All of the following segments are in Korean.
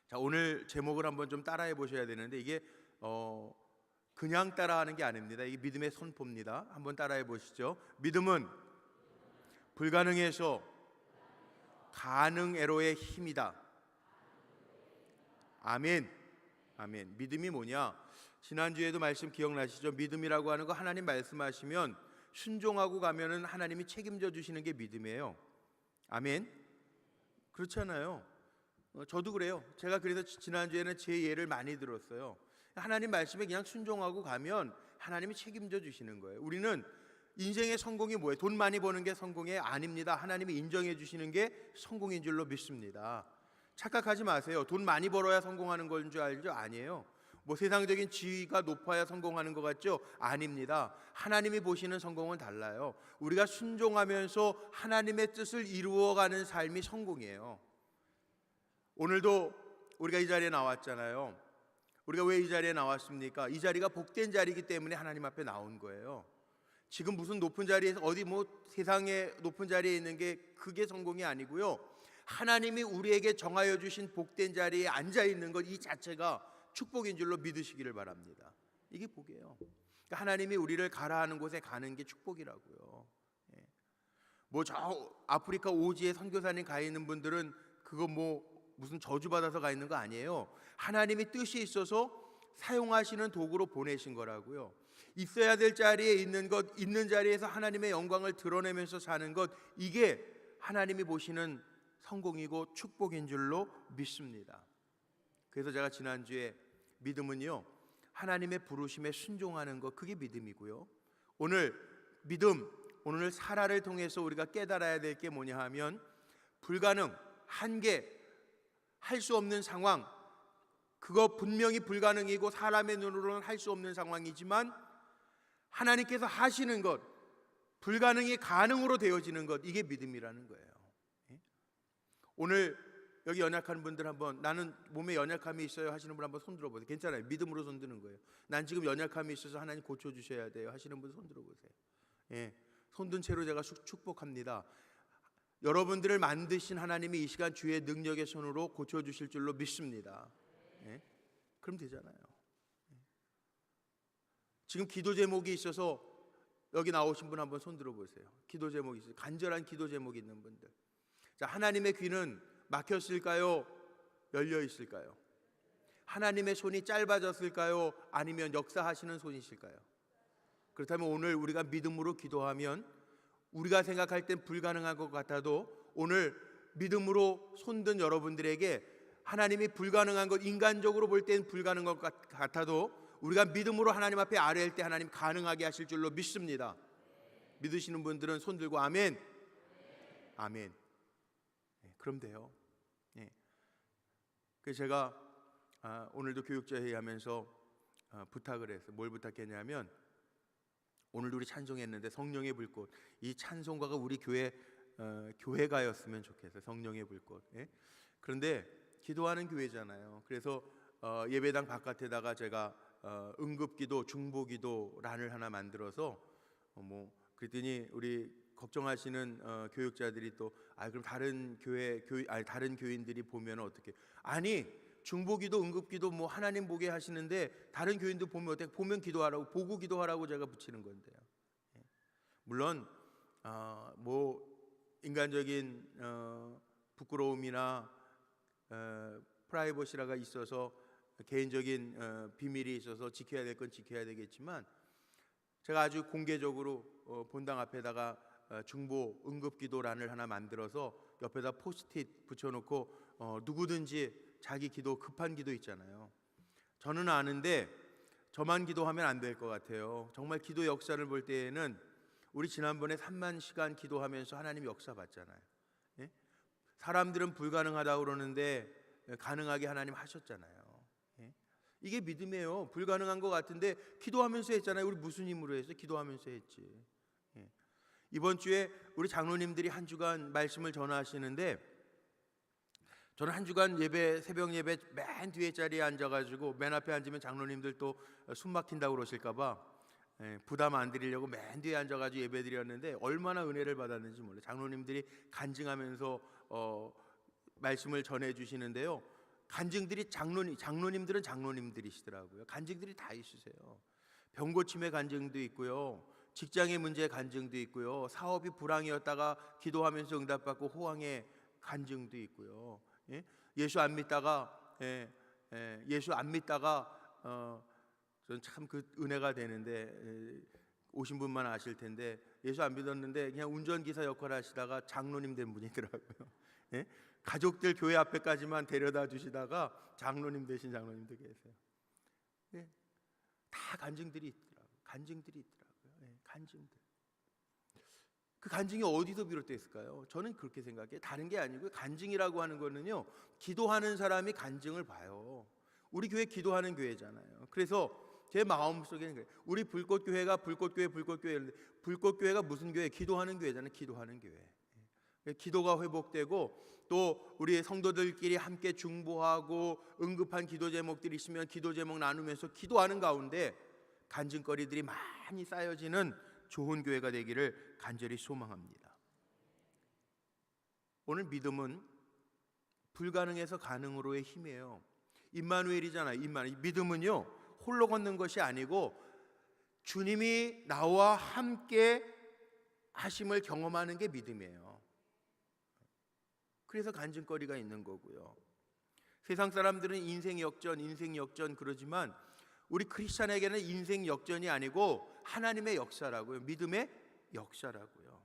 자, 오늘 제목을 한번 좀 따라해 보셔야 되는데 이게 그냥 따라하는 게 아닙니다. 이게 믿음의 선포입니다. 한번 따라해 보시죠. 믿음은 불가능에서 가능에로의 힘이다. 아멘. 아멘. 믿음이 뭐냐? 지난주에도 말씀 기억나시죠? 믿음이라고 하는 거 하나님 말씀하시면 순종하고 가면은 하나님이 책임져 주시는 게 믿음이에요. 아멘. 그렇잖아요. 저도 그래요. 제가 그래서 지난주에는 제 예를 많이 들었어요. 하나님 말씀에 그냥 순종하고 가면 하나님이 책임져 주시는 거예요. 우리는 인생의 성공이 뭐예요? 돈 많이 버는 게 성공이 아닙니다. 하나님이 인정해 주시는 게 성공인 줄로 믿습니다. 착각하지 마세요. 돈 많이 벌어야 성공하는 건 줄 알죠? 아니에요. 뭐 세상적인 지위가 높아야 성공하는 것 같죠? 아닙니다. 하나님이 보시는 성공은 달라요. 우리가 순종하면서 하나님의 뜻을 이루어가는 삶이 성공이에요. 오늘도 우리가 이 자리에 나왔잖아요. 우리가 왜 이 자리에 나왔습니까? 이 자리가 복된 자리이기 때문에 하나님 앞에 나온 거예요. 지금 무슨 높은 자리에서 어디 뭐 세상에 높은 자리에 있는 게 그게 성공이 아니고요. 하나님이 우리에게 정하여 주신 복된 자리에 앉아 있는 것 이 자체가 축복인 줄로 믿으시기를 바랍니다. 이게 복이에요. 그러니까 하나님이 우리를 가라 하는 곳에 가는 게 축복이라고요. 뭐 저 아프리카 오지에 선교사님 가 있는 분들은 그거 뭐 무슨 저주받아서 가 있는 거 아니에요. 하나님이 뜻이 있어서 사용하시는 도구로 보내신 거라고요. 있어야 될 자리에 있는 것, 있는 자리에서 하나님의 영광을 드러내면서 사는 것, 이게 하나님이 보시는 성공이고 축복인 줄로 믿습니다. 그래서 제가 지난주에 믿음은요, 하나님의 부르심에 순종하는 것, 그게 믿음이고요. 오늘 믿음, 오늘 사라를 통해서 우리가 깨달아야 될 게 뭐냐 하면 불가능, 한계, 할 수 없는 상황, 그거 분명히 불가능이고 사람의 눈으로는 할 수 없는 상황이지만 하나님께서 하시는 것, 불가능이 가능으로 되어지는 것, 이게 믿음이라는 거예요. 오늘 여기 연약한 분들 한번, 나는 몸에 연약함이 있어요 하시는 분 한번 손 들어보세요. 괜찮아요. 믿음으로 손 드는 거예요. 난 지금 연약함이 있어서 하나님 고쳐주셔야 돼요 하시는 분 손 들어보세요. 손든 채로 제가 축복합니다. 여러분들을 만드신 하나님이 이 시간 주의 능력의 손으로 고쳐주실 줄로 믿습니다. 그럼 되잖아요. 지금 기도 제목이 있어서 여기 나오신 분 한번 손 들어보세요. 기도 제목이 있어요. 간절한 기도 제목이 있는 분들. 자, 하나님의 귀는 막혔을까요? 열려 있을까요? 하나님의 손이 짧아졌을까요? 아니면 역사하시는 손이실까요? 그렇다면 오늘 우리가 믿음으로 기도하면 우리가 생각할 땐 불가능한 것 같아도 오늘 믿음으로 손든 여러분들에게 하나님이 불가능한 것, 인간적으로 볼 땐 불가능한 것 같아도 우리가 믿음으로 하나님 앞에 아뢰일 때 하나님 가능하게 하실 줄로 믿습니다. 믿으시는 분들은 손 들고 아멘. 아멘. 그럼 돼요. 그래서 제가 오늘도 교육자 회의하면서 부탁을 했어요. 뭘 부탁했냐면 오늘도 우리 찬송했는데 성령의 불꽃, 이 찬송가가 우리 교회가였으면 좋겠어요. 성령의 불꽃. 그런데 기도하는 교회잖아요. 그래서 예배당 바깥에다가 제가 응급기도, 중보기도란을 하나 만들어서 그랬더니 우리 걱정하시는 교육자들이 또 그럼 다른 다른 교인들이 보면 어떻게? 아니, 중보기도, 응급기도 뭐 하나님 보게 하시는데 다른 교인들 보면 어떻게? 보면 기도하라고, 보고 기도하라고 제가 붙이는 건데요. 물론 뭐 인간적인 부끄러움이나 프라이버시라가 있어서 개인적인 비밀이 있어서 지켜야 될 건 지켜야 되겠지만 제가 아주 공개적으로 본당 앞에다가 중보 응급기도란을 하나 만들어서 옆에다 포스트잇 붙여놓고 누구든지 자기 기도, 급한 기도 있잖아요. 저는 아는데 저만 기도하면 안 될 것 같아요. 정말 기도 역사를 볼 때에는 우리 지난번에 3만 시간 기도하면서 하나님 역사 봤잖아요. 사람들은 불가능하다고 그러는데 가능하게 하나님 하셨잖아요. 이게 믿음이에요. 불가능한 것 같은데 기도하면서 했잖아요. 우리 무슨 힘으로 했어요? 기도하면서 했지. 이번 주에 우리 장로님들이 한 주간 말씀을 전하시는데 저는 한 주간 예배, 새벽 예배 맨 뒤에 자리에 앉아가지고 맨 앞에 앉으면 장로님들 또 숨 막힌다고 그러실까봐 부담 안 드리려고 맨 뒤에 앉아가지고 예배 드렸는데 얼마나 은혜를 받았는지 몰라요. 장로님들이 간증하면서 말씀을 전해 주시는데요. 간증들이 장로님들은 장로님들이시더라고요. 간증들이 다 있으세요. 병 고침의 간증도 있고요, 직장의 문제 간증도 있고요, 사업이 불황이었다가 기도하면서 응답받고 호황의 간증도 있고요. 예? 예수 안 믿다가 예수 안 믿다가 저는 참 그 은혜가 되는데, 오신 분만 아실 텐데 예수 안 믿었는데 그냥 운전기사 역할을 하시다가 장로님 된 분이더라고요. 예? 가족들 교회 앞에까지만 데려다 주시다가 장로님 되신 장로님도 계세요. 예? 다 간증들이 있더라고요. 간증들. 그 간증이 어디서 비롯됐을까요? 저는 그렇게 생각해요. 다른 게 아니고, 간증이라고 하는 거는요, 기도하는 사람이 간증을 봐요. 우리 교회 기도하는 교회잖아요. 그래서 제 마음속에는 그래요. 우리 불꽃교회가 불꽃교회가 무슨 교회? 기도하는 교회잖아요. 기도하는 교회. 기도가 회복되고, 또 우리 성도들끼리 함께 중보하고 응급한 기도 제목들이 있으면 기도 제목 나누면서 기도하는 가운데 간증거리들이 많이 쌓여지는 좋은 교회가 되기를 간절히 소망합니다. 오늘 믿음은 불가능에서 가능으로의 힘이에요. 임마누엘이잖아요. 믿음은요, 홀로 걷는 것이 아니고 주님이 나와 함께 하심을 경험하는 게 믿음이에요. 그래서 간증거리가 있는 거고요. 세상 사람들은 인생 역전 그러지만 우리 크리스찬에게는 인생 역전이 아니고 하나님의 역사라고요. 믿음의 역사라고요.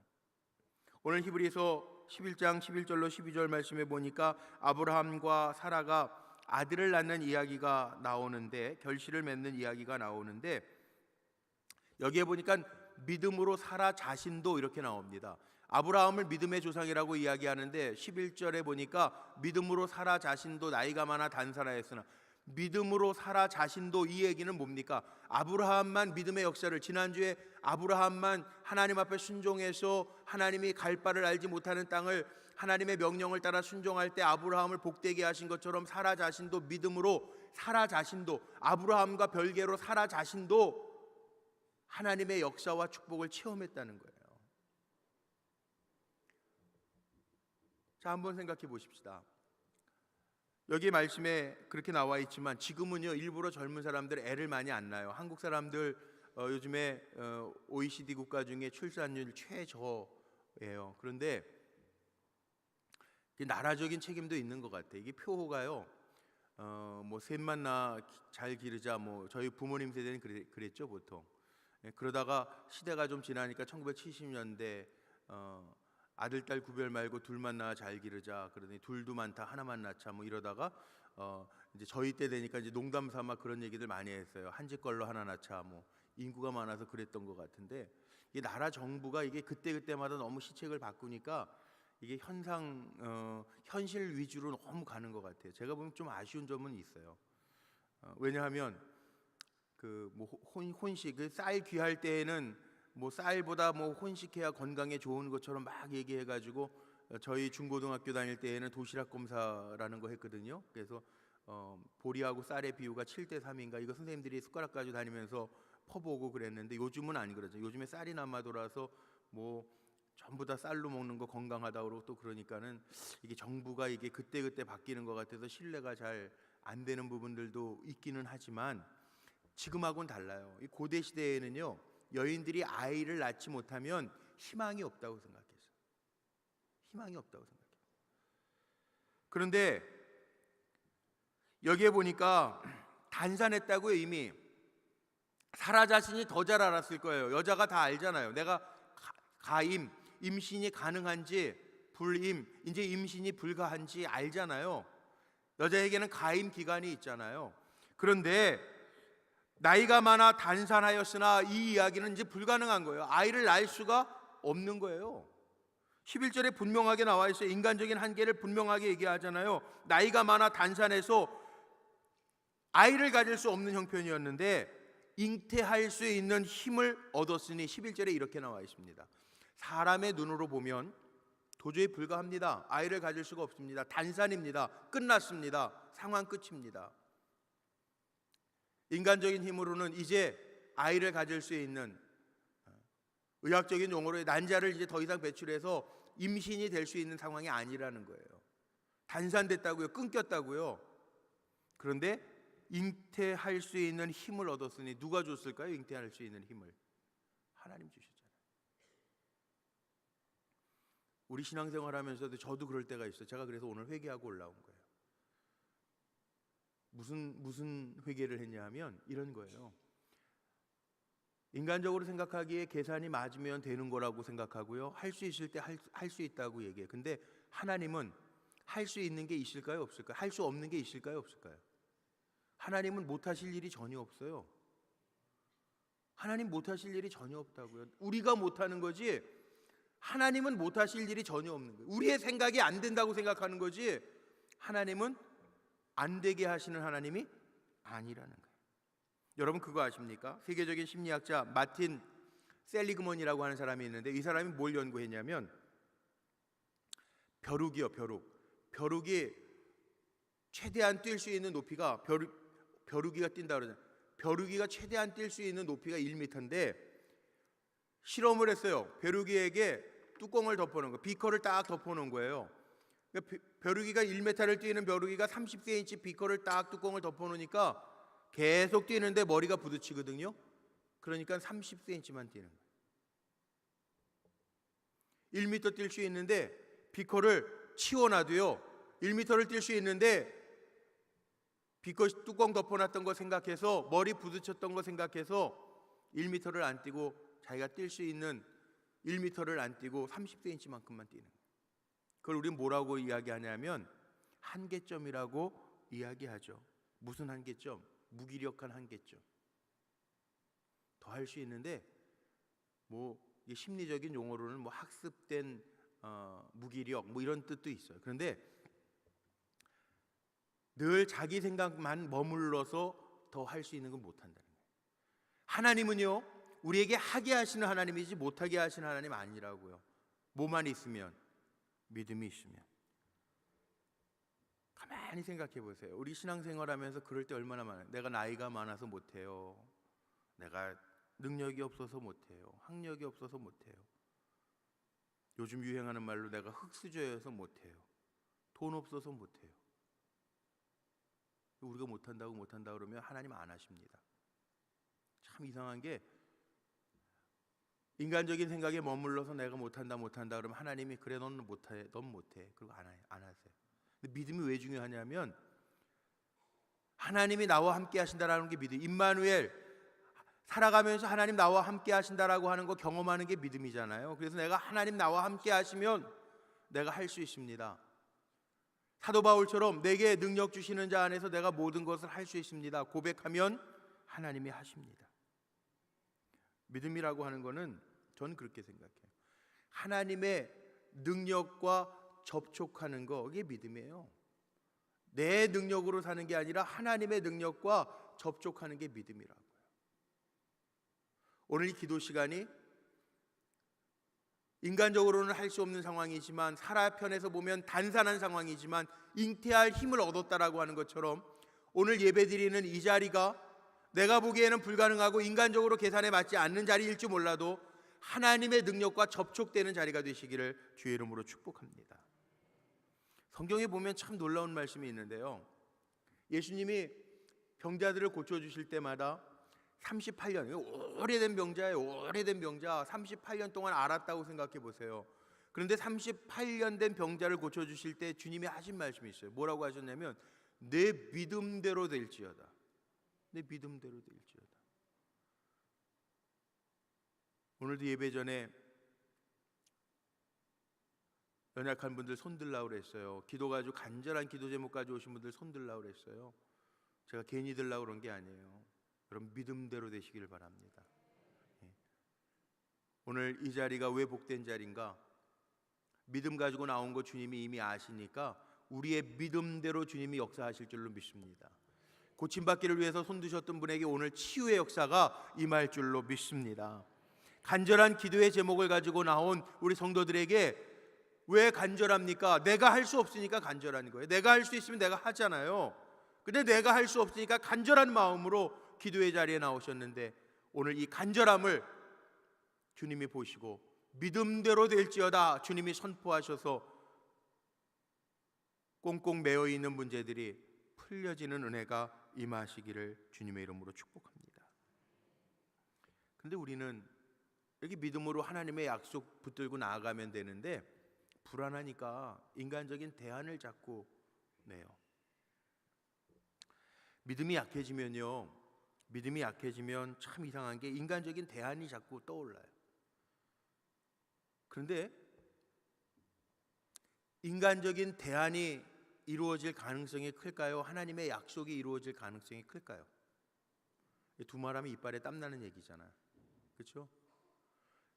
오늘 히브리서 11장 11절로 12절 말씀에 보니까 아브라함과 사라가 아들을 낳는 이야기가 나오는데, 결실을 맺는 이야기가 나오는데, 여기에 보니까 믿음으로 사라 자신도 이렇게 나옵니다. 아브라함을 믿음의 조상이라고 이야기하는데 11절에 보니까 믿음으로 사라 자신도 나이가 많아 단사라였으나, 믿음으로 사라 자신도, 이 얘기는 뭡니까? 아브라함만 믿음의 역사를, 지난주에 아브라함만 하나님 앞에 순종해서 하나님이 갈 바를 알지 못하는 땅을 하나님의 명령을 따라 순종할 때 아브라함을 복되게 하신 것처럼 사라 자신도 믿음으로, 사라 자신도, 아브라함과 별개로 사라 자신도 하나님의 역사와 축복을 체험했다는 거예요. 자, 한번 생각해 보십시다. 여기 말씀에 그렇게 나와 있지만 지금은요, 일부러 젊은 사람들 애를 많이 안 낳아요. 한국 사람들 요즘에 OECD 국가 중에 출산율 최저예요. 그런데 나라적인 책임도 있는 것 같아요. 이게 표호가요, 뭐 셋만 낳아 잘 기르자, 뭐 저희 부모님 세대는 그랬죠 보통. 그러다가 시대가 좀 지나니까 1970년대 아들 딸 구별 말고 둘만 낳아 잘 기르자, 그러더니 둘도 많다 하나만 낳자, 뭐 이러다가 이제 저희 때 되니까 이제 농담 삼아 그런 얘기들 많이 했어요. 한 집 걸로 하나 낳자, 뭐 인구가 많아서 그랬던 것 같은데, 이 나라 정부가 이게 그때마다 너무 시책을 바꾸니까 이게 현실 위주로 너무 가는 것 같아요. 제가 보면 좀 아쉬운 점은 있어요. 왜냐하면 뭐 혼식, 쌀 귀할 때에는 뭐 쌀보다 뭐 혼식해야 건강에 좋은 것처럼 막 얘기해가지고, 저희 중고등학교 다닐 때에는 도시락 검사라는 거 했거든요. 그래서 보리하고 쌀의 비유가 7대3인가, 이거 선생님들이 숟가락 가지고 다니면서 퍼보고 그랬는데, 요즘은 안 그러죠. 요즘에 쌀이 남아 돌아서 뭐 전부 다 쌀로 먹는 거 건강하다고 그러고, 또 그러니까는 이게 정부가 이게 그때 바뀌는 것 같아서 신뢰가 잘 안 되는 부분들도 있기는 하지만, 지금하고는 달라요. 이 고대 시대에는요, 여인들이 아이를 낳지 못하면 희망이 없다고 생각했어요. 그런데 여기에 보니까 단산했다고요. 이미 사라 자신이 더 잘 알았을 거예요. 여자가 다 알잖아요. 내가 임신이 가능한지, 이제 임신이 불가한지 알잖아요. 여자에게는 가임 기간이 있잖아요. 그런데 나이가 많아 단산하였으나, 이 이야기는 이제 불가능한 거예요. 아이를 낳을 수가 없는 거예요. 11절에 분명하게 나와 있어요. 인간적인 한계를 분명하게 얘기하잖아요. 나이가 많아 단산해서 아이를 가질 수 없는 형편이었는데 잉태할 수 있는 힘을 얻었으니, 11절에 이렇게 나와 있습니다. 사람의 눈으로 보면 도저히 불가합니다. 아이를 가질 수가 없습니다. 단산입니다. 끝났습니다. 상황 끝입니다. 인간적인 힘으로는 이제 아이를 가질 수 있는, 의학적인 용어로 난자를 이제 더 이상 배출해서 임신이 될 수 있는 상황이 아니라는 거예요. 단산됐다고요. 끊겼다고요. 그런데 잉태할 수 있는 힘을 얻었으니 누가 줬을까요? 잉태할 수 있는 힘을 하나님 주셨잖아요. 우리 신앙생활 하면서도 저도 그럴 때가 있어요. 제가 그래서 오늘 회개하고 올라온 거예요. 무슨 회개를 했냐 하면 이런 거예요. 인간적으로 생각하기에 계산이 맞으면 되는 거라고 생각하고요. 할 수 있을 때 할 수 있다고 얘기해요. 근데 하나님은 할 수 있는 게 있을까요? 없을까요? 할 수 없는 게 있을까요? 없을까요? 하나님은 못하실 일이 전혀 없어요. 하나님 못하실 일이 전혀 없다고요. 우리가 못하는 거지 하나님은 못하실 일이 전혀 없는 거예요. 우리의 생각이 안 된다고 생각하는 거지 하나님은 안 되게 하시는 하나님이 아니라는 거예요. 여러분 그거 아십니까? 세계적인 심리학자 마틴 셀리그먼이라고 하는 사람이 있는데 이 사람이 뭘 연구했냐면 벼룩이요. 벼룩이 최대한 뛸 수 있는 높이가 벼룩이가 뛴다 그러잖아요. 벼룩이가 최대한 뛸 수 있는 높이가 1m인데 실험을 했어요. 벼룩이에게 뚜껑을 덮어놓은 거, 비커를 딱 덮어놓은 거예요. 벼룩이가 1m를 뛰는 벼룩이가 30cm 비커를 딱 뚜껑을 덮어놓으니까 계속 뛰는데 머리가 부딪히거든요. 그러니까 30cm만 뛰는 거예요. 1m 뛸 수 있는데 비커를 치워놔도요 1m를 뛸 수 있는데 비커 뚜껑 덮어놨던 거 생각해서 머리 부딪혔던 거 생각해서 1m를 안 뛰고 자기가 뛸 수 있는 1m를 안 뛰고 30cm만큼만 뛰는 거예요. 그걸 우리는 뭐라고 이야기하냐면 한계점이라고 이야기하죠. 무슨 한계점? 무기력한 한계점. 더 할 수 있는데 이게 심리적인 용어로는 학습된 무기력 이런 뜻도 있어요. 그런데 늘 자기 생각만 머물러서 더 할 수 있는 건 못한다는 거예요. 하나님은요 우리에게 하게 하시는 하나님이지 못하게 하시는 하나님 아니라고요. 뭐만 있으면, 믿음이 있으면. 가만히 생각해 보세요. 우리 신앙생활하면서 그럴 때 얼마나 많아요. 내가 나이가 많아서 못해요. 내가 능력이 없어서 못해요. 학력이 없어서 못해요. 요즘 유행하는 말로 내가 흙수저여서 못해요. 돈 없어서 못해요. 우리가 못한다고 그러면 하나님 안 하십니다. 참 이상한 게 인간적인 생각에 머물러서 내가 못한다 그러면 하나님이 그래 너는 못해 그리고 안 하세요. 근데 믿음이 왜 중요하냐면 하나님이 나와 함께 하신다라는 게 믿음. 임마누엘 살아가면서 하나님 나와 함께 하신다라고 하는 거 경험하는 게 믿음이잖아요. 그래서 내가 하나님 나와 함께 하시면 내가 할 수 있습니다. 사도 바울처럼 내게 능력 주시는 자 안에서 내가 모든 것을 할 수 있습니다. 고백하면 하나님이 하십니다. 믿음이라고 하는 거는 저는 그렇게 생각해요. 하나님의 능력과 접촉하는 거, 이게 믿음이에요. 내 능력으로 사는 게 아니라 하나님의 능력과 접촉하는 게 믿음이라고요. 오늘 이 기도 시간이 인간적으로는 할 수 없는 상황이지만 사라편에서 보면 단단한 상황이지만 잉태할 힘을 얻었다라고 하는 것처럼 오늘 예배드리는 이 자리가 내가 보기에는 불가능하고 인간적으로 계산에 맞지 않는 자리일 줄 몰라도 하나님의 능력과 접촉되는 자리가 되시기를 주의 이름으로 축복합니다. 성경에 보면 참 놀라운 말씀이 있는데요. 예수님이 병자들을 고쳐주실 때마다 38년, 오래된 병자예요. 오래된 병자 38년 동안 앓았다고 생각해 보세요. 그런데 38년 된 병자를 고쳐주실 때 주님이 하신 말씀이 있어요. 뭐라고 하셨냐면 내 믿음대로 될지어다. 내 믿음대로 될지어다. 오늘도 예배 전에 연약한 분들 손 들라고 그랬어요. 기도 가지고 간절한 기도 제목 가지고 오신 분들 손 들라고 그랬어요. 제가 괜히 들라고 그런 게 아니에요. 여러분 믿음대로 되시길 바랍니다. 오늘 이 자리가 왜 복된 자리인가? 믿음 가지고 나온 거 주님이 이미 아시니까 우리의 믿음대로 주님이 역사하실 줄로 믿습니다. 고침받기를 위해서 손 드셨던 분에게 오늘 치유의 역사가 임할 줄로 믿습니다. 간절한 기도의 제목을 가지고 나온 우리 성도들에게 왜 간절합니까? 내가 할 수 없으니까 간절한 거예요. 내가 할 수 있으면 내가 하잖아요. 근데 내가 할 수 없으니까 간절한 마음으로 기도의 자리에 나오셨는데 오늘 이 간절함을 주님이 보시고 믿음대로 될지어다 주님이 선포하셔서 꽁꽁 매어 있는 문제들이 흘려지는 은혜가 임하시기를 주님의 이름으로 축복합니다. 그런데 우리는 여기 믿음으로 하나님의 약속 붙들고 나아가면 되는데 불안하니까 인간적인 대안을 자꾸 내요. 믿음이 약해지면 참 이상한 게 인간적인 대안이 자꾸 떠올라요. 그런데 인간적인 대안이 이루어질 가능성이 클까요? 하나님의 약속이 이루어질 가능성이 클까요? 두 말하면 이빨에 땀나는 얘기잖아요. 그렇죠?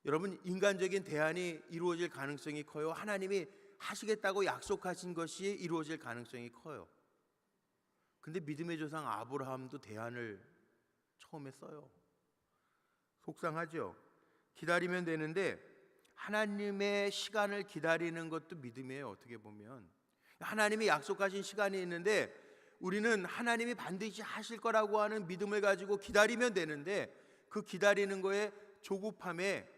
여러분, 인간적인 대안이 이루어질 가능성이 커요? 하나님이 하시겠다고 약속하신 것이 이루어질 가능성이 커요? 근데 믿음의 조상 아브라함도 대안을 처음에 써요. 속상하죠? 기다리면 되는데 하나님의 시간을 기다리는 것도 믿음이에요. 어떻게 보면 하나님이 약속하신 시간이 있는데 우리는 하나님이 반드시 하실 거라고 하는 믿음을 가지고 기다리면 되는데 그 기다리는 거에 조급함에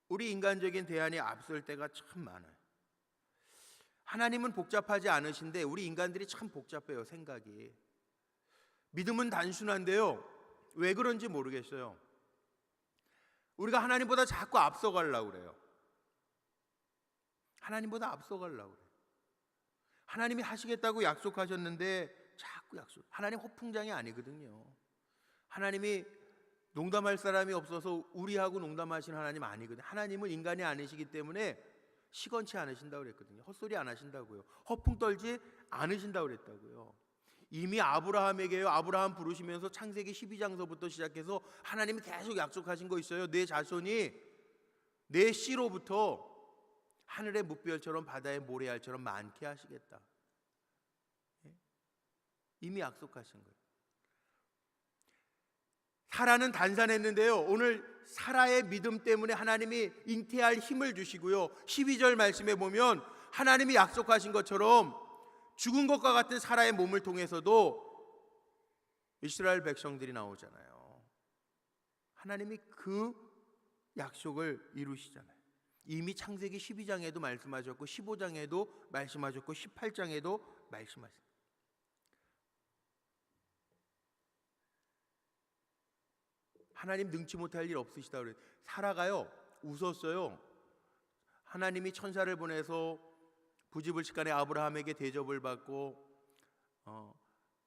우리 인간적인 대안이 앞설 때가 참 많아요. 하나님은 복잡하지 않으신데 우리 인간들이 참 복잡해요. 생각이. 믿음은 단순한데요, 왜 그런지 모르겠어요. 우리가 하나님보다 자꾸 앞서가려고 그래요. 하나님보다 앞서가려고 그래요. 하나님이 하시겠다고 약속하셨는데 자꾸 하나님 허풍장이 아니거든요. 하나님이 농담할 사람이 없어서 우리하고 농담하시는 하나님 아니거든요. 하나님은 인간이 아니시기 때문에 시건치 않으신다고 그랬거든요. 헛소리 안 하신다고요. 허풍 떨지 않으신다고 그랬다고요. 이미 아브라함에게요, 아브라함 부르시면서 창세기 12장서부터 시작해서 하나님이 계속 약속하신 거 있어요. 내 자손이 내 씨로부터 하늘의 뭇별처럼 바다의 모래알처럼 많게 하시겠다. 이미 약속하신 거예요. 사라는 단산했는데요, 오늘 사라의 믿음 때문에 하나님이 잉태할 힘을 주시고요, 12절 말씀에 보면 하나님이 약속하신 것처럼 죽은 것과 같은 사라의 몸을 통해서도 이스라엘 백성들이 나오잖아요. 하나님이 그 약속을 이루시잖아요. 이미 창세기 12장에도 말씀하셨고 15장에도 말씀하셨고 18장에도 말씀하셨어요. 하나님 능치 못할 일 없으시다 그래요. 사라가요 웃었어요. 하나님이 천사를 보내서 부지불식간에 아브라함에게 대접을 받고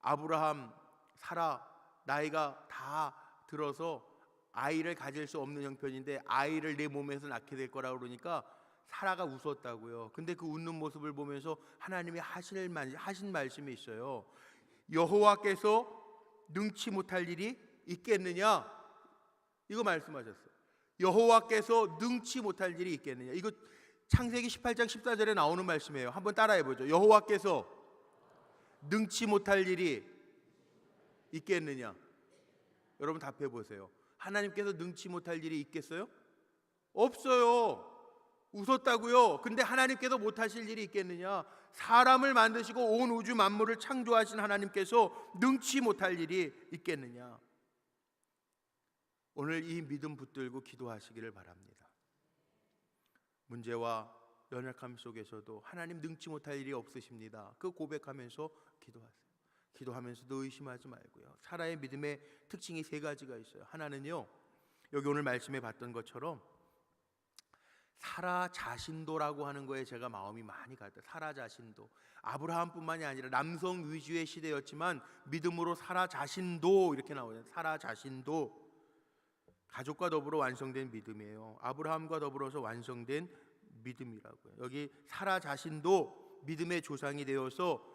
아브라함, 사라 나이가 다 들어서 아이를 가질 수 없는 형편인데 아이를 내 몸에서 낳게 될 거라고 그러니까 사라가 웃었다고요. 근데 그 웃는 모습을 보면서 하나님이 하신 말씀이 있어요. 여호와께서 능치 못할 일이 있겠느냐? 이거 말씀하셨어요. 여호와께서 능치 못할 일이 있겠느냐? 이거 창세기 18장 14절에 나오는 말씀이에요. 한번 따라해 보죠. 여호와께서 능치 못할 일이 있겠느냐? 여러분 답해 보세요. 하나님께서 능치 못할 일이 있겠어요? 없어요. 웃었다고요. 근데 하나님께서 못하실 일이 있겠느냐? 사람을 만드시고 온 우주 만물을 창조하신 하나님께서 능치 못할 일이 있겠느냐? 오늘 이 믿음 붙들고 기도하시기를 바랍니다. 문제와 연약함 속에서도 하나님 능치 못할 일이 없으십니다. 그 고백하면서 기도하세요. 기도하면서도 의심하지 말고요. 사라의 믿음의 특징이 세 가지가 있어요. 하나는요, 여기 오늘 말씀에 봤던 것처럼 사라 자신도라고 하는 거에 제가 마음이 많이 갔다. 사라 자신도. 아브라함뿐만이 아니라 남성 위주의 시대였지만 믿음으로 사라 자신도 이렇게 나오잖아요. 사라 자신도. 가족과 더불어 완성된 믿음이에요. 아브라함과 더불어서 완성된 믿음이라고요. 여기 사라 자신도 믿음의 조상이 되어서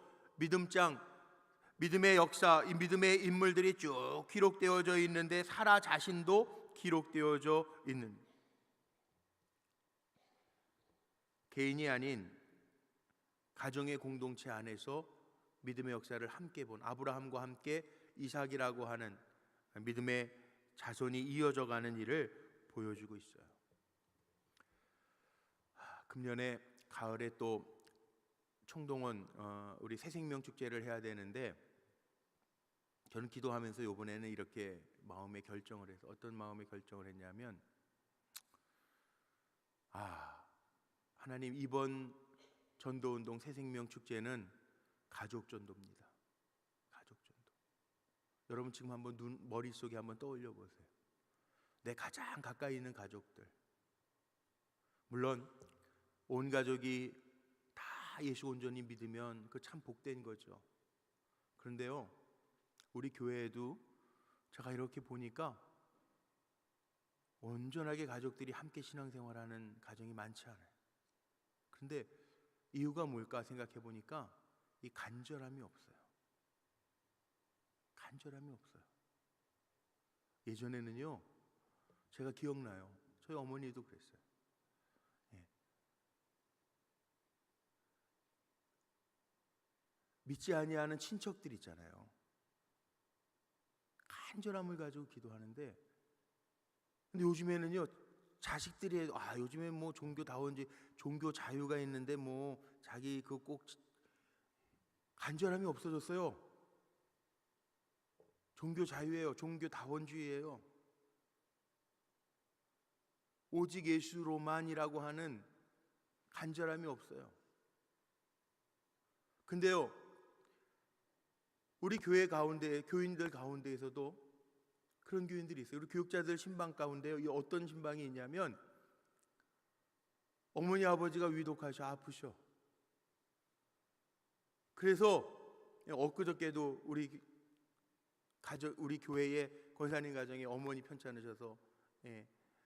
믿음의 역사, 이 믿음의 인물들이 쭉 기록되어져 있는데 사라 자신도 기록되어져 있는, 개인이 아닌 가정의 공동체 안에서 믿음의 역사를 함께 본, 아브라함과 함께 이삭이라고 하는 믿음의 자손이 이어져 가는 일을 보여주고 있어요. 금년에 가을에 또 총동원 우리 새생명 축제를 해야 되는데 저는 기도하면서 이번에는 이렇게 마음의 결정을 해서, 어떤 마음의 결정을 했냐면, 하나님, 이번 전도운동 새생명 축제는 가족 전도입니다. 가족 전도. 여러분 지금 한번 머릿속에 한번 떠올려 보세요. 내 가장 가까이 있는 가족들. 물론 온 가족이 다 예수 온전히 믿으면 그 참 복된 거죠. 그런데요, 우리 교회에도 제가 이렇게 보니까 온전하게 가족들이 함께 신앙생활하는 가정이 많지 않아요. 그런데 이유가 뭘까 생각해 보니까 이 간절함이 없어요. 간절함이 없어요. 예전에는요, 제가 기억나요. 저희 어머니도 그랬어요. 예. 믿지 아니하는 친척들 있잖아요. 간절함을 가지고 기도하는데, 근데 요즘에는요, 자식들이 요즘에 뭐 종교다운지 종교 자유가 있는데 뭐 자기 그 꼭 간절함이 없어졌어요. 종교 자유예요. 종교다원주의예요. 오직 예수로만이라고 하는 간절함이 없어요. 근데요, 우리 교회 가운데, 교인들 가운데에서도 그런 교인들이 있어요. 우리 교육자들 신방 가운데요, 이 어떤 신방이 있냐면, 어머니 아버지가 위독하셔, 아프셔. 그래서 엊그저께도 우리 교회의 권사님 가정에 어머니 편찮으셔서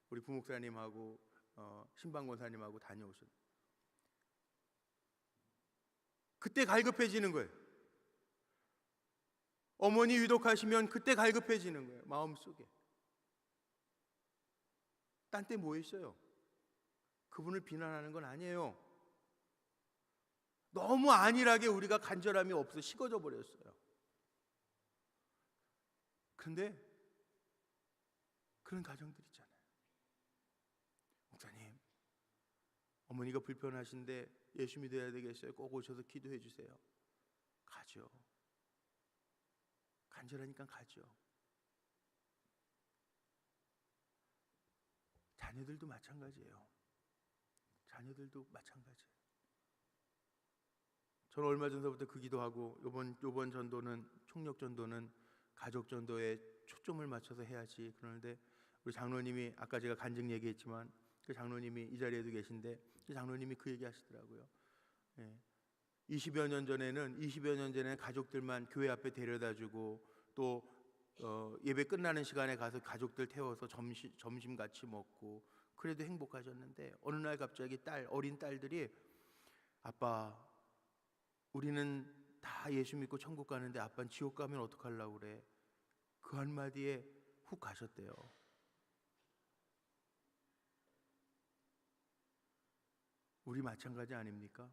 우리 부목사님하고 신방 권사님하고 다녀오셨어요. 그때 갈급해지는 거예요. 어머니 위독하시면 그때 갈급해지는 거예요. 마음속에. 딴 때 뭐 있어요? 그분을 비난하는 건 아니에요. 너무 안일하게 우리가 간절함이 없어 식어져 버렸어요. 근데 그런 가정들 있잖아요. 목사님, 어머니가 불편하신데 예수 믿어야 되겠어요. 꼭 오셔서 기도해 주세요. 가죠. 간절하니까 가죠. 자녀들도 마찬가지예요. 자녀들도 마찬가지예요. 저는 얼마 전서부터 그 기도하고 요번 전도는 총력 전도는 가족 전도에 초점을 맞춰서 해야지. 그러는데 우리 장로님이 아까 제가 간증 얘기했지만 그 장로님이 이 자리에도 계신데 그 장로님이 그 얘기 하시더라고요. 20여 년 전에는 가족들만 교회 앞에 데려다주고 또 예배 끝나는 시간에 가서 가족들 태워서 점심 같이 먹고 그래도 행복하셨는데 어느 날 갑자기 어린 딸들이 아빠, 우리는 다 예수 믿고 천국 가는데 아빠는 지옥 가면 어떡하려고 그래? 그 한마디에 훅 가셨대요. 우리 마찬가지 아닙니까?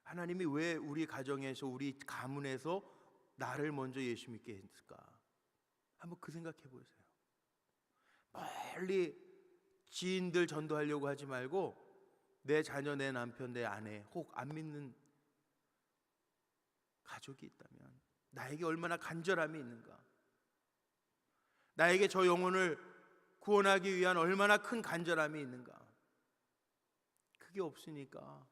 하나님이 왜 우리 가정에서 우리 가문에서 나를 먼저 예수 믿게 했을까? 한번 그 생각해 보세요. 멀리 지인들 전도하려고 하지 말고 내 자녀, 내 남편, 내 아내 혹 안 믿는 가족이 있다면 나에게 얼마나 간절함이 있는가? 나에게 저 영혼을 구원하기 위한 얼마나 큰 간절함이 있는가? 그게 없으니까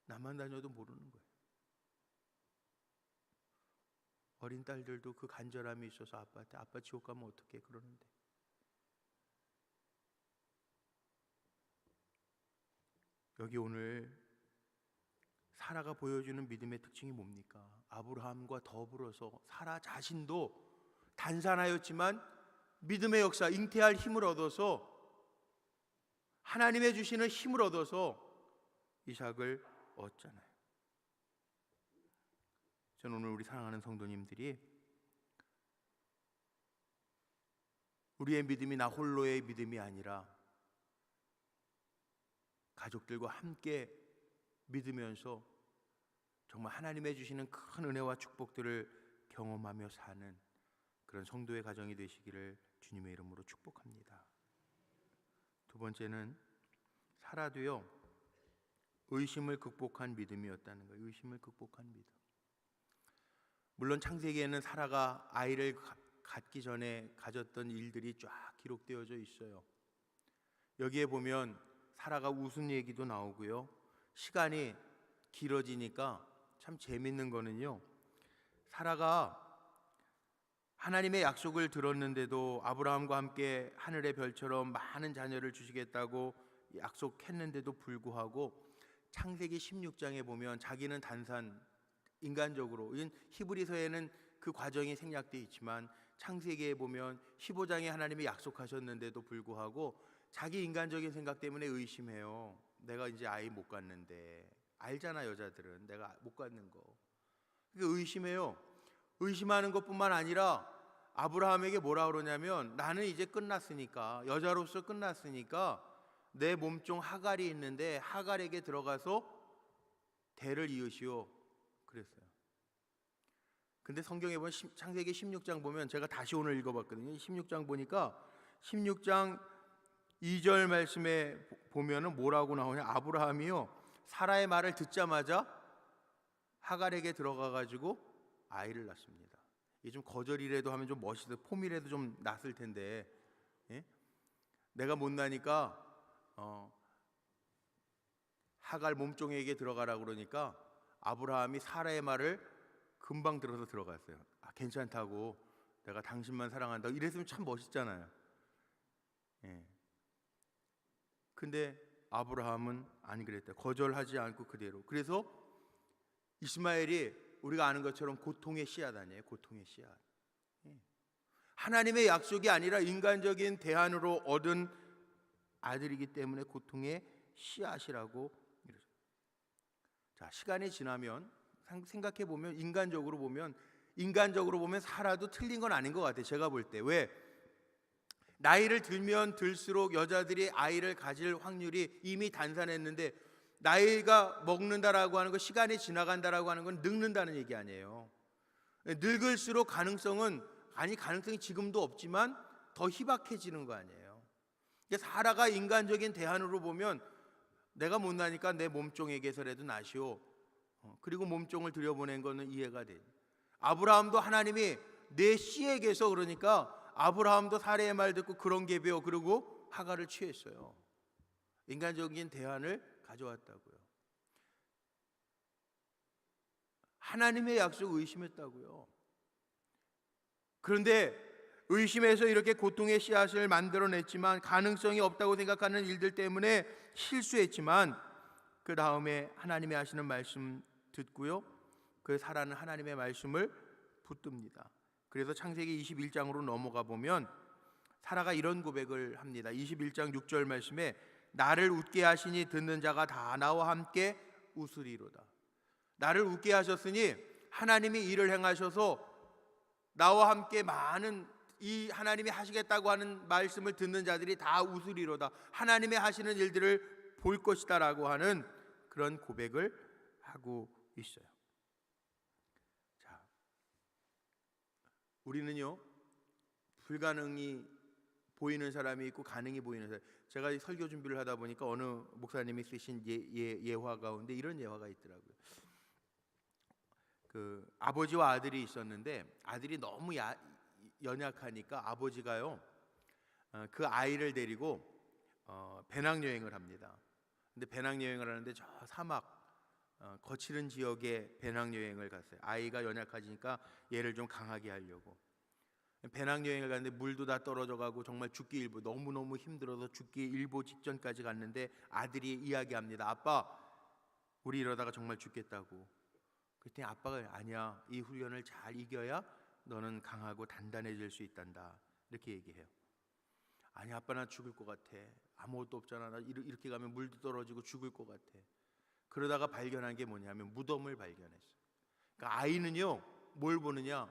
나만 다녀도 모르는 거예요. 어린 딸들도 그 간절함이 있어서 아빠한테 아빠 지옥 가면 어떡해 그러는데 여기 오늘 사라가 보여주는 믿음의 특징이 뭡니까? 아브라함과 더불어서 사라 자신도 단산하였지만 믿음의 역사, 잉태할 힘을 얻어서 하나님의 주시는 힘을 얻어서 이삭을 얻잖아요. 저는 오늘 우리 사랑하는 성도님들이 우리의 믿음이 나 홀로의 믿음이 아니라 가족들과 함께 믿으면서 정말 하나님의 주시는 큰 은혜와 축복들을 경험하며 사는 그런 성도의 가정이 되시기를 주님의 이름으로 축복합니다. 두 번째는 사라도요 의심을 극복한 믿음이었다는 거예요. 의심을 극복한 믿음. 물론 창세기에는 사라가 아이를 갖기 전에 가졌던 일들이 쫙 기록되어져 있어요. 여기에 보면 사라가 웃은 얘기도 나오고요. 시간이 길어지니까 참 재밌는 거는요, 사라가 하나님의 약속을 들었는데도 아브라함과 함께 하늘의 별처럼 많은 자녀를 주시겠다고 약속했는데도 불구하고 창세기 16장에 보면 자기는 단산, 인간적으로, 히브리서에는 그 과정이 생략되어 있지만 창세기에 보면 15장에 하나님이 약속하셨는데도 불구하고 자기 인간적인 생각 때문에 의심해요. 내가 이제 아이 못 갖는데, 알잖아 여자들은 내가 못 갖는 거. 그러니까 의심해요. 의심하는 것뿐만 아니라 아브라함에게 뭐라 그러냐면, 나는 이제 끝났으니까, 여자로서 끝났으니까 내 몸종 하갈이 있는데 하갈에게 들어가서 대를 이으시오 그랬어요. 근데 성경에 보면 창세기 16장 보면, 제가 다시 오늘 읽어봤거든요. 16장 보니까 16장 2절 말씀에 보면은 뭐라고 나오냐, 아브라함이요 사라의 말을 듣자마자 하갈에게 들어가 가지고 아이를 낳습니다. 이게 좀 거절이라도 하면 좀 멋있어, 폼이라도 좀 났을 텐데, 예? 내가 못 나니까 하갈 몸종에게 들어가라 그러니까 아브라함이 사라의 말을 금방 들어서 들어갔어요. 괜찮다고, 내가 당신만 사랑한다고. 이랬으면 참 멋있잖아요. 예. 근데 아브라함은 안 그랬다. 거절하지 않고 그대로. 그래서 이스마엘이 우리가 아는 것처럼 고통의 씨앗 아니에요. 고통의 씨앗. 하나님의 약속이 아니라 인간적인 대안으로 얻은 아들이기 때문에 고통의 씨앗이라고 이러죠. 자, 시간이 지나면 생각해 보면 인간적으로 보면 사라도 틀린 건 아닌 것 같아요. 제가 볼 때. 왜? 나이를 들면 들수록 여자들이 아이를 가질 확률이 이미 단산했는데, 나이가 먹는다라고 하는 건, 시간이 지나간다라고 하는 건 늙는다는 얘기 아니에요. 늙을수록 가능성이 지금도 없지만 더 희박해지는 거 아니에요. 사라가 인간적인 대안으로 보면, 내가 못 나니까 내 몸종에게서라도 나시오. 그리고 몸종을 들여보낸 거는 이해가 돼. 아브라함도 하나님이 내 씨에게서, 그러니까 아브라함도 사라의 말 듣고 그런 게 배워, 그리고 하갈을 취했어요. 인간적인 대안을 가져왔다고요. 하나님의 약속 의심했다고요. 그런데 의심해서 이렇게 고통의 씨앗을 만들어냈지만, 가능성이 없다고 생각하는 일들 때문에 실수했지만, 그 다음에 하나님이 하시는 말씀 듣고요, 그 사라는 하나님의 말씀을 붙듭니다. 그래서 창세기 21장으로 넘어가 보면 사라가 이런 고백을 합니다. 21장 6절 말씀에, 나를 웃게 하시니 듣는 자가 다 나와 함께 웃으리로다. 나를 웃게 하셨으니 하나님이 일을 행하셔서 나와 함께 많은, 이 하나님이 하시겠다고 하는 말씀을 듣는 자들이 다 웃으리로다. 하나님의 하시는 일들을 볼 것이다 라고 하는 그런 고백을 하고 있어요. 자, 우리는요, 불가능이 보이는 사람이 있고 가능이 보이는 사람. 제가 설교 준비를 하다 보니까 어느 목사님이 쓰신 예화 가운데 이런 예화가 있더라고요. 그 아버지와 아들이 있었는데, 아들이 너무 연약하니까 아버지가요 그 아이를 데리고 배낭여행을 합니다. 근데 배낭여행을 하는데 저 사막 거칠은 지역에 배낭여행을 갔어요. 아이가 연약하니까 얘를 좀 강하게 하려고. 배낭여행을 갔는데 물도 다 떨어져 가고 정말 죽기 일보, 너무너무 힘들어서 죽기 일보 직전까지 갔는데 아들이 이야기합니다. 아빠, 우리 이러다가 정말 죽겠다고. 그랬더니 아빠가, 아니야, 이 훈련을 잘 이겨야 너는 강하고 단단해질 수 있단다, 이렇게 얘기해요. 아니 아빠, 나 죽을 것 같아. 아무것도 없잖아. 나 이렇게 가면 물도 떨어지고 죽을 것 같아. 그러다가 발견한 게 뭐냐면 무덤을 발견했어요. 그러니까 아이는요, 뭘 보느냐,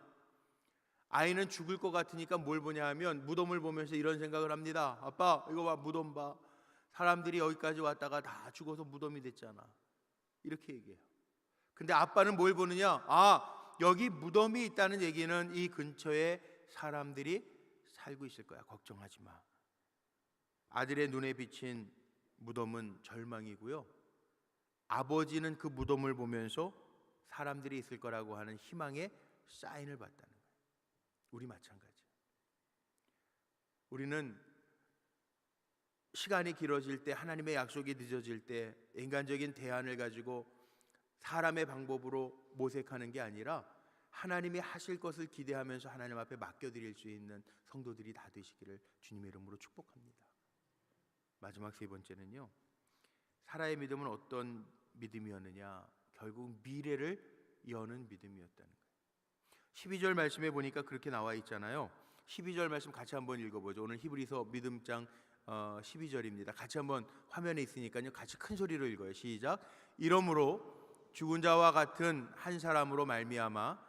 아이는 죽을 것 같으니까 뭘 보냐 하면 무덤을 보면서 이런 생각을 합니다. 아빠, 이거 봐, 무덤 봐. 사람들이 여기까지 왔다가 다 죽어서 무덤이 됐잖아, 이렇게 얘기해요. 근데 아빠는 뭘 보느냐, 여기 무덤이 있다는 얘기는 이 근처에 사람들이 살고 있을 거야, 걱정하지 마. 아들의 눈에 비친 무덤은 절망이고요, 아버지는 그 무덤을 보면서 사람들이 있을 거라고 하는 희망의 사인을 봤다는 거예요. 우리 마찬가지. 우리는 시간이 길어질 때, 하나님의 약속이 늦어질 때 인간적인 대안을 가지고 사람의 방법으로 모색하는 게 아니라 하나님이 하실 것을 기대하면서 하나님 앞에 맡겨드릴 수 있는 성도들이 다 되시기를 주님의 이름으로 축복합니다. 마지막 세 번째는요, 사라의 믿음은 어떤 믿음이었느냐? 결국 미래를 여는 믿음이었다는 거예요. 12절 말씀에 보니까 그렇게 나와 있잖아요. 12절 말씀 같이 한번 읽어보죠. 오늘 히브리서 믿음장 12절입니다. 같이 한번 화면에 있으니까요, 같이 큰 소리로 읽어요. 시작. 이러므로 죽은 자와 같은 한 사람으로 말미암아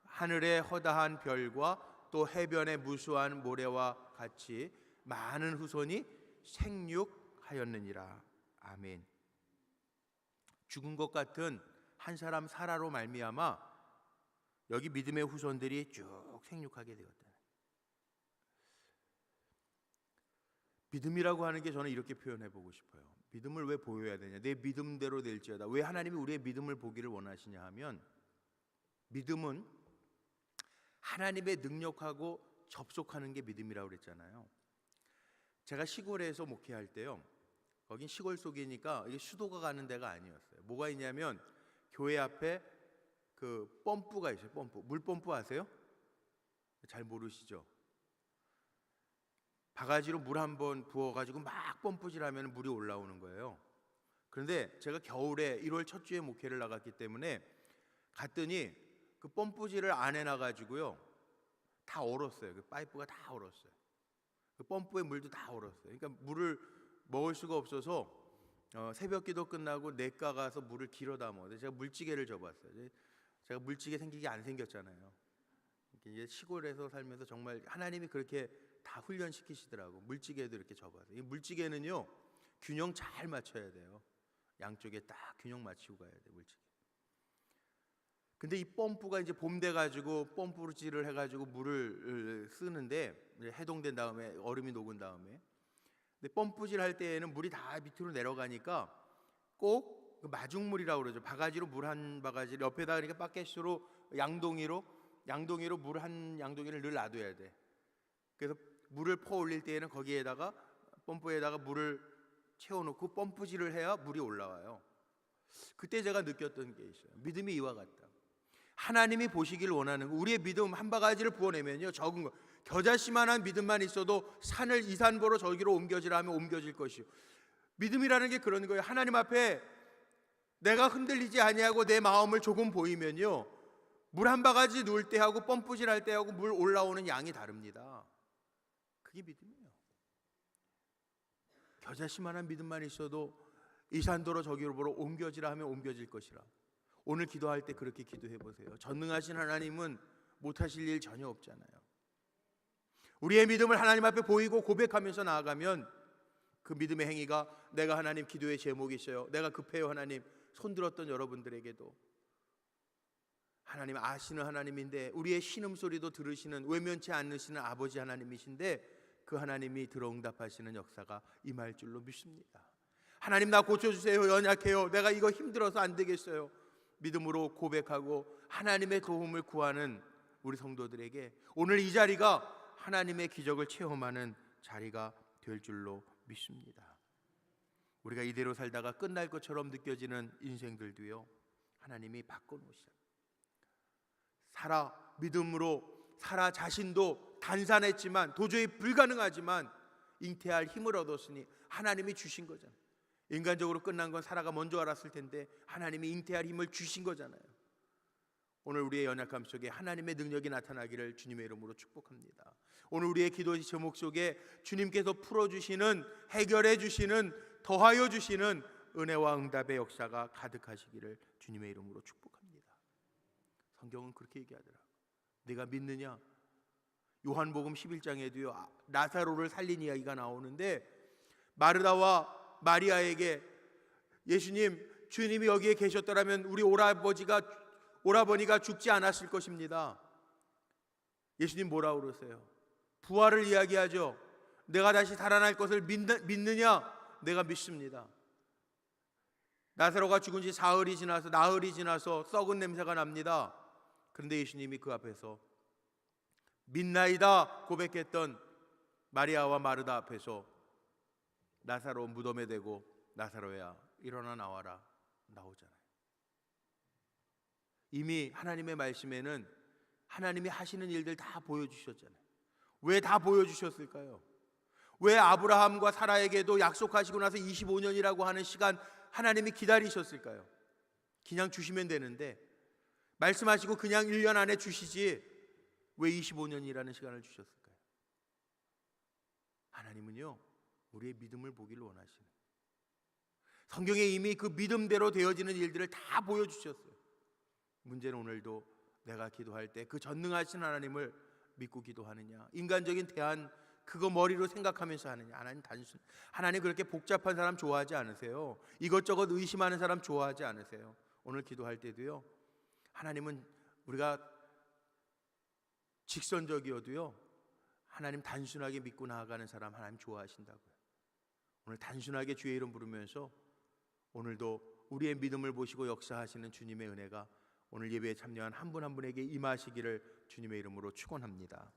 하늘의 허다한 별과 또 해변의 무수한 모래와 같이 많은 후손이 생육하였느니라. 아멘. 죽은 것 같은 한 사람 사라로 말미암아 여기 믿음의 후손들이 쭉 생육하게 되었다. 믿음이라고 하는 게 저는 이렇게 표현해 보고 싶어요. 믿음을 왜 보여야 되냐? 내 믿음대로 될지어다. 왜 하나님이 우리의 믿음을 보기를 원하시냐 하면, 믿음은 하나님의 능력하고 접속하는 게 믿음이라고 그랬잖아요. 제가 시골에서 목회할 때요, 거긴 시골 속이니까 이게 수도가 가는 데가 아니었어요. 뭐가 있냐면 교회 앞에 그 펌프가 있어요. 펌프. 물펌프 아세요? 잘 모르시죠? 바가지로 물 한번 부어가지고 막 펌프질하면 물이 올라오는 거예요. 그런데 제가 겨울에 1월 첫 주에 목회를 나갔기 때문에 갔더니 그 펌프질을 안 해놔가지고요, 다 얼었어요. 그 파이프가 다 얼었어요. 그 펌프의 물도 다 얼었어요. 그러니까 물을 먹을 수가 없어서 새벽기도 끝나고 냇가 가서 물을 길어 담아. 제가 물찌개를 접었어요. 제가 물찌개 생기게 안 생겼잖아요. 이제 시골에서 살면서 정말 하나님이 그렇게 다 훈련시키시더라고. 물찌개도 이렇게 접어서. 이 물찌개는요, 균형 잘 맞춰야 돼요. 양쪽에 딱 균형 맞추고 가야 돼, 물찌개. 근데 이 펌프가 이제 봄 돼 가지고 펌프질을 해 가지고 물을 쓰는데, 해동된 다음에 얼음이 녹은 다음에, 근데 펌프질 할 때에는 물이 다 밑으로 내려가니까 꼭 그 마중물이라고 그러죠. 바가지로 물 한 바가지 옆에다, 그러니까 바켓으로 양동이로 물 한 양동이를 늘 놔둬야 돼. 그래서 물을 퍼 올릴 때에는 거기에다가 펌프에다가 물을 채워놓고 펌프질을 해야 물이 올라와요. 그때 제가 느꼈던 게 있어요. 믿음이 이와 같다. 하나님이 보시길 원하는 거, 우리의 믿음 한 바가지를 부어내면요, 적은 거, 겨자씨만한 믿음만 있어도 산을 이산보로 저기로 옮겨지라 하면 옮겨질 것이요. 믿음이라는 게 그런 거예요. 하나님 앞에 내가 흔들리지 아니하고 내 마음을 조금 보이면요, 물 한 바가지 놓을 때 하고 펌프질 할 때 하고 물 올라오는 양이 다릅니다. 그게 믿음이에요. 겨자씨만한 믿음만 있어도 이산도로 저기로 옮겨지라 하면 옮겨질 것이라. 오늘 기도할 때 그렇게 기도해 보세요. 전능하신 하나님은 못하실 일 전혀 없잖아요. 우리의 믿음을 하나님 앞에 보이고 고백하면서 나아가면 그 믿음의 행위가, 내가 하나님 기도의 제목이 있어요, 내가 급해요 하나님, 손들었던 여러분들에게도 하나님 아시는 하나님인데, 우리의 신음소리도 들으시는, 외면치 않으시는 아버지 하나님이신데, 그 하나님이 들어응답하시는 역사가 임할 줄로 믿습니다. 하나님 나 고쳐주세요, 연약해요, 내가 이거 힘들어서 안 되겠어요, 믿음으로 고백하고 하나님의 도움을 구하는 우리 성도들에게 오늘 이 자리가 하나님의 기적을 체험하는 자리가 될 줄로 믿습니다. 우리가 이대로 살다가 끝날 것처럼 느껴지는 인생들도요, 하나님이 바꿔놓으셔. 사라 믿음으로, 사라 자신도 단산했지만 도저히 불가능하지만 잉태할 힘을 얻었으니 하나님이 주신 거잖아요. 인간적으로 끝난 건 사라가 먼저 알았을 텐데 하나님이 잉태할 힘을 주신 거잖아요. 오늘 우리의 연약함 속에 하나님의 능력이 나타나기를 주님의 이름으로 축복합니다. 오늘 우리의 기도 제목 속에 주님께서 풀어주시는, 해결해 주시는, 더하여 주시는 은혜와 응답의 역사가 가득하시기를 주님의 이름으로 축복합니다. 성경은 그렇게 얘기하더라. 네가 믿느냐? 요한복음 11장에도요 나사로를 살린 이야기가 나오는데, 마르다와 마리아에게 예수님, 주님이 여기에 계셨더라면 우리 오라버니가 죽지 않았을 것입니다. 예수님 뭐라고 그러세요? 부활을 이야기하죠. 내가 다시 살아날 것을 믿느냐? 내가 믿습니다. 나사로가 죽은 지 나흘이 지나서 썩은 냄새가 납니다. 그런데 예수님이 그 앞에서 믿나이다 고백했던 마리아와 마르다 앞에서 나사로 무덤에 대고, 나사로야 일어나 나와라, 나오잖아요. 이미 하나님의 말씀에는 하나님이 하시는 일들 다 보여주셨잖아요. 왜 다 보여주셨을까요? 왜 아브라함과 사라에게도 약속하시고 나서 25년이라고 하는 시간 하나님이 기다리셨을까요? 그냥 주시면 되는데, 말씀하시고 그냥 1년 안에 주시지 왜 25년이라는 시간을 주셨을까요? 하나님은요, 우리의 믿음을 보기를 원하시는, 성경에 이미 그 믿음대로 되어지는 일들을 다 보여주셨어요. 문제는 오늘도 내가 기도할 때 그 전능하신 하나님을 믿고 기도하느냐, 인간적인 대안 그거 머리로 생각하면서 하느냐. 하나님 그렇게 복잡한 사람 좋아하지 않으세요. 이것저것 의심하는 사람 좋아하지 않으세요. 오늘 기도할 때도요, 하나님은 우리가 직선적이어도요, 하나님 단순하게 믿고 나아가는 사람 하나님 좋아하신다고요. 오늘 단순하게 주의 이름 부르면서 오늘도 우리의 믿음을 보시고 역사하시는 주님의 은혜가 오늘 예배에 참여한 한 분 한 분에게 임하시기를 주님의 이름으로 축원합니다.